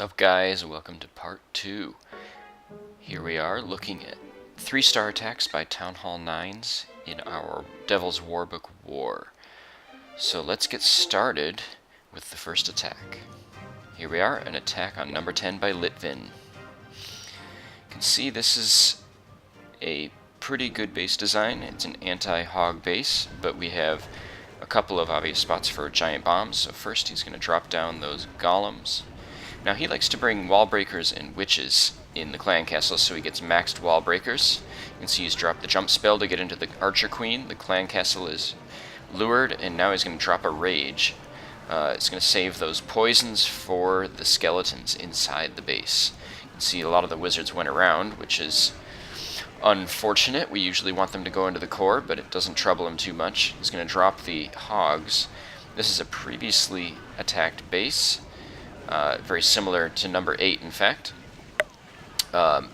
Sup guys, welcome to part 2. Here we are looking at 3-star attacks by Town Hall 9s in our Devilz WarBook War. So let's get started with the first attack. Here we are, an attack on number 10 by Litvin. You can see this is a pretty good base design. It's an anti-hog base, but we have a couple of obvious spots for giant bombs. So first he's going to drop down those golems. Now he likes to bring wall breakers and witches in the clan castle, so he gets maxed wall breakers. You can see he's dropped the jump spell to get into the archer queen. The clan castle is lured, and now he's going to drop a rage. It's going to save those poisons for the skeletons inside the base. You can see a lot of the wizards went around, which is unfortunate. We usually want them to go into the core, but it doesn't trouble him too much. He's going to drop the hogs. This is a previously attacked base. Very similar to number 8, in fact. And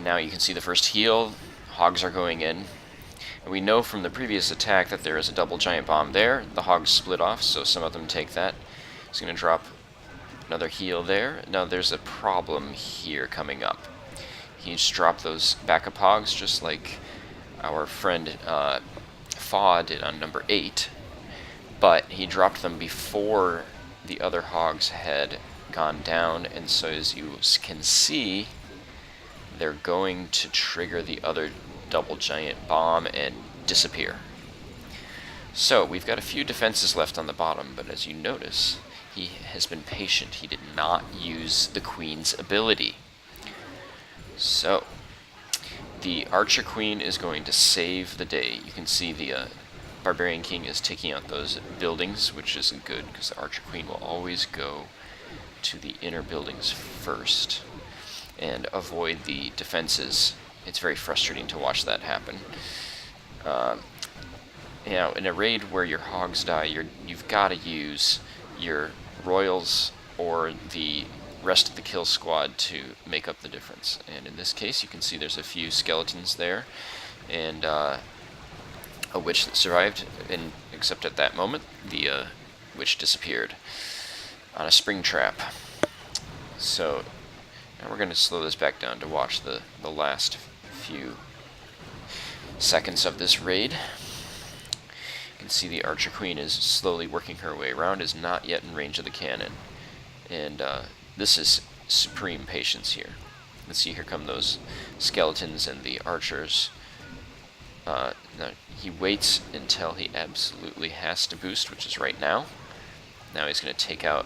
now you can see the first heal. Hogs are going in. And we know from the previous attack that there is a double giant bomb there. The hogs split off, so some of them take that. He's going to drop another heal there. Now there's a problem here coming up. He's dropped those backup hogs just like our friend Faw did on number 8. But he dropped them before the other hogs had gone down, and so as you can see, they're going to trigger the other double giant bomb and disappear. So we've got a few defenses left on the bottom, but as you notice, he has been patient. He did not use the queen's ability. So the archer queen is going to save the day. You can see the Barbarian King is taking out those buildings, which isn't good because the Archer Queen will always go to the inner buildings first and avoid the defenses. It's very frustrating to watch that happen. You know, in a raid where your hogs die, you've got to use your royals or the rest of the kill squad to make up the difference. And in this case, you can see there's a few skeletons there, and a witch that survived, and except at that moment, the witch disappeared on a spring trap. So now we're going to slow this back down to watch the last few seconds of this raid. You can see the Archer Queen is slowly working her way around, is not yet in range of the cannon. And this is supreme patience here. Let's see, here come those skeletons and the archers. Now he waits until he absolutely has to boost, which is right now. Now he's going to take out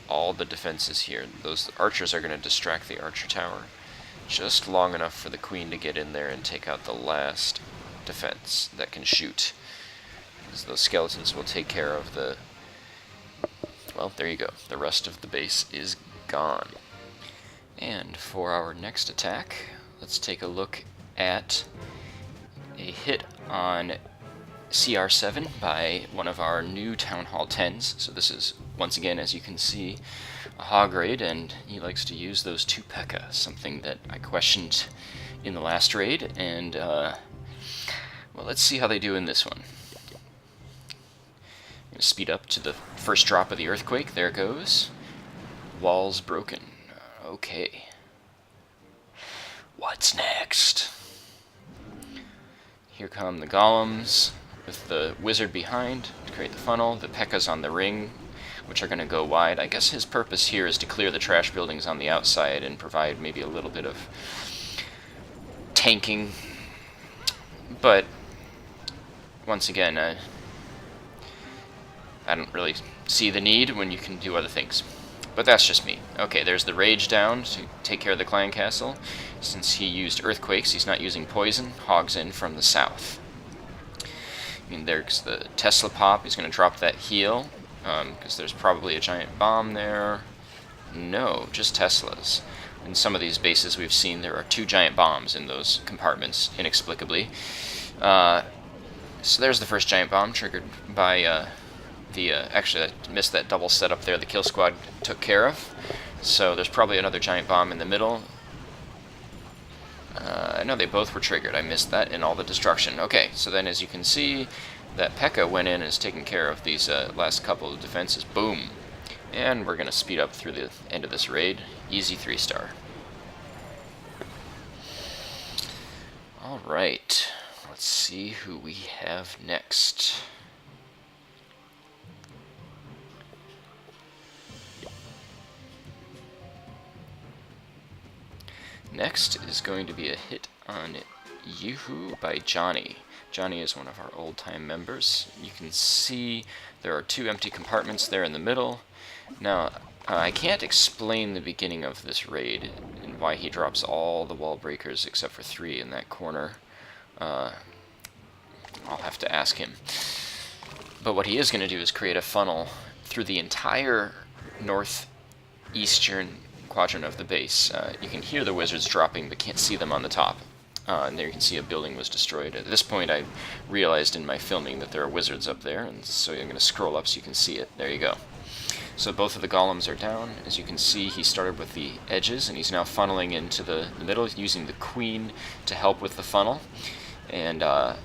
all the defenses here. Those archers are going to distract the archer tower just long enough for the queen to get in there and take out the last defense that can shoot. Because those skeletons will take care of the... Well, there you go. The rest of the base is gone. And for our next attack, let's take a look at a hit on CR7 by one of our new Town Hall 10s. So this is, once again, as you can see, a hog raid, and he likes to use those 2 P.E.K.K.A, something that I questioned in the last raid, and, well, let's see how they do in this one. I'm going to speed up to the first drop of the earthquake. There it goes. Walls broken. Okay. What's next? Here come the golems with the wizard behind to create the funnel. The P.E.K.K.As on the ring, which are going to go wide. I guess his purpose here is to clear the trash buildings on the outside and provide maybe a little bit of tanking. But once again, I don't really see the need when you can do other things. But that's just me. Okay, there's the rage down to take care of the clan castle. Since he used earthquakes, he's not using poison. Hogs in from the south. I mean, there's the Tesla pop. He's going to drop that heal, because there's probably a giant bomb there. No, just Teslas. In some of these bases we've seen there are 2 giant bombs in those compartments, inexplicably. So there's the first giant bomb, triggered by... actually, I missed that double setup there the kill squad took care of. So there's probably another giant bomb in the middle. I know they both were triggered. I missed that in all the destruction. Okay, so then as you can see, that P.E.K.K.A went in and is taking care of these last couple of defenses. Boom. And we're going to speed up through the end of this raid. Easy 3-star. Alright, let's see who we have next. Next is going to be a hit on Yoo-Hoo by Johnny. Johnny is one of our old-time members. You can see there are 2 empty compartments there in the middle. Now, I can't explain the beginning of this raid and why he drops all the wall breakers except for 3 in that corner. I'll have to ask him. But what he is going to do is create a funnel through the entire northeastern quadrant of the base. You can hear the wizards dropping, but can't see them on the top. And there you can see a building was destroyed. At this point, I realized in my filming that there are wizards up there, and so I'm going to scroll up so you can see it. There you go. So both of the golems are down. As you can see, he started with the edges, and he's now funneling into the middle, using the queen to help with the funnel. And the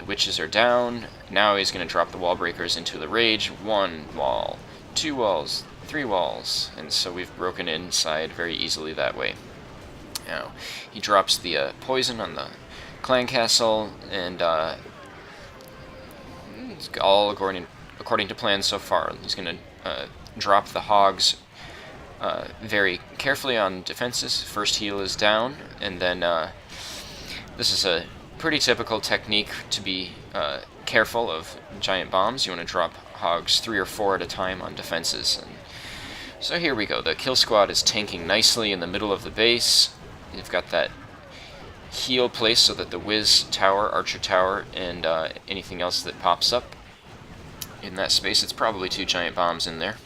witches are down. Now he's going to drop the wall breakers into the rage. 1 wall, 2 walls, 3 walls. And so we've broken inside very easily that way. Now, he drops the poison on the clan castle, and it's all according to plan so far. He's going to drop the hogs very carefully on defenses. First heal is down, and then this is a pretty typical technique to be careful of giant bombs. You want to drop hogs 3 or 4 at a time on defenses. And so here we go. The kill squad is tanking nicely in the middle of the base. You've got that heal place so that the whiz tower, archer tower, and anything else that pops up in that space. It's probably 2 giant bombs in there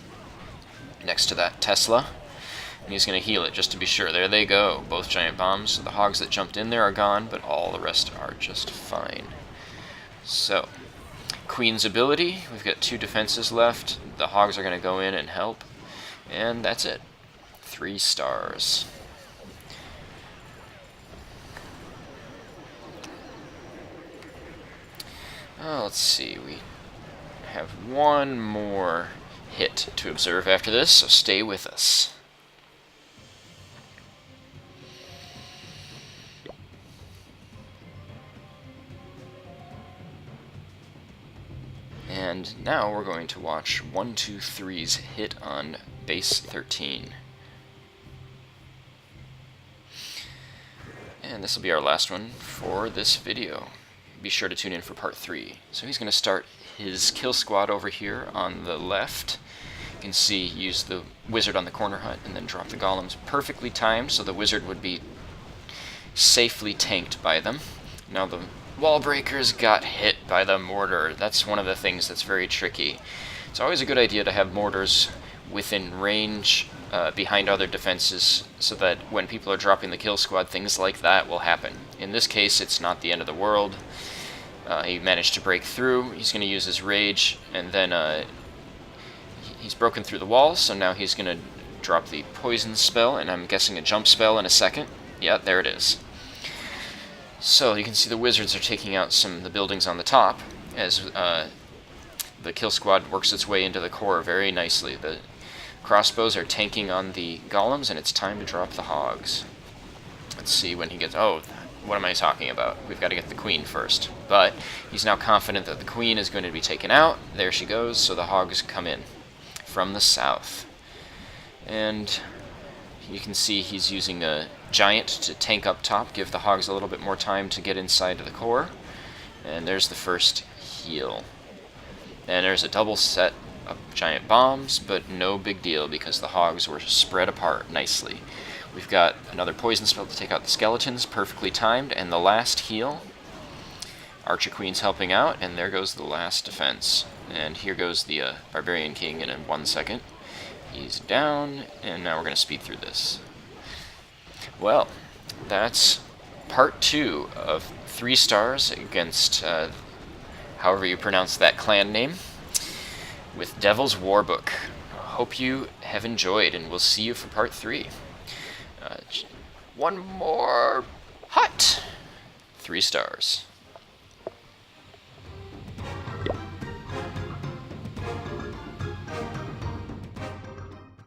next to that Tesla. And he's going to heal it just to be sure. There they go, both giant bombs. The hogs that jumped in there are gone, but all the rest are just fine. So, Queen's ability. We've got 2 defenses left. The hogs are going to go in and help. And that's it. 3 stars. Let's see, we have 1 more hit to observe after this, so stay with us. And now we're going to watch 123's hit on base 13. And this will be our last one for this video. Be sure to tune in for part 3. So he's going to start his kill squad over here on the left. You can see use the wizard on the corner hut and then drop the golems perfectly timed so the wizard would be safely tanked by them. Now the wall breakers got hit by the mortar. That's one of the things that's very tricky. It's always a good idea to have mortars within range behind other defenses so that when people are dropping the kill squad, things like that will happen. In this case, it's not the end of the world. He managed to break through. He's going to use his rage, and then he's broken through the wall, so now he's going to drop the poison spell, and I'm guessing a jump spell in a second. Yeah, there it is. So you can see the wizards are taking out some of the buildings on the top as the kill squad works its way into the core very nicely. The crossbows are tanking on the golems, and it's time to drop the hogs. Let's see when he gets... Oh, what am I talking about? We've got to get the queen first. But he's now confident that the queen is going to be taken out. There she goes, so the hogs come in from the south. And you can see he's using a giant to tank up top, give the hogs a little bit more time to get inside of the core. And there's the first heal. And there's a double set of giant bombs, but no big deal because the hogs were spread apart nicely. We've got another poison spell to take out the skeletons, perfectly timed, and the last heal. Archer Queen's helping out, and there goes the last defense. And here goes the Barbarian King in 1 second. He's down, and now we're going to speed through this. Well, that's part 2 of 3 stars against, however you pronounce that clan name, with Devilz WarBook. Hope you have enjoyed, and we'll see you for part 3. 1 more hut. 3 stars.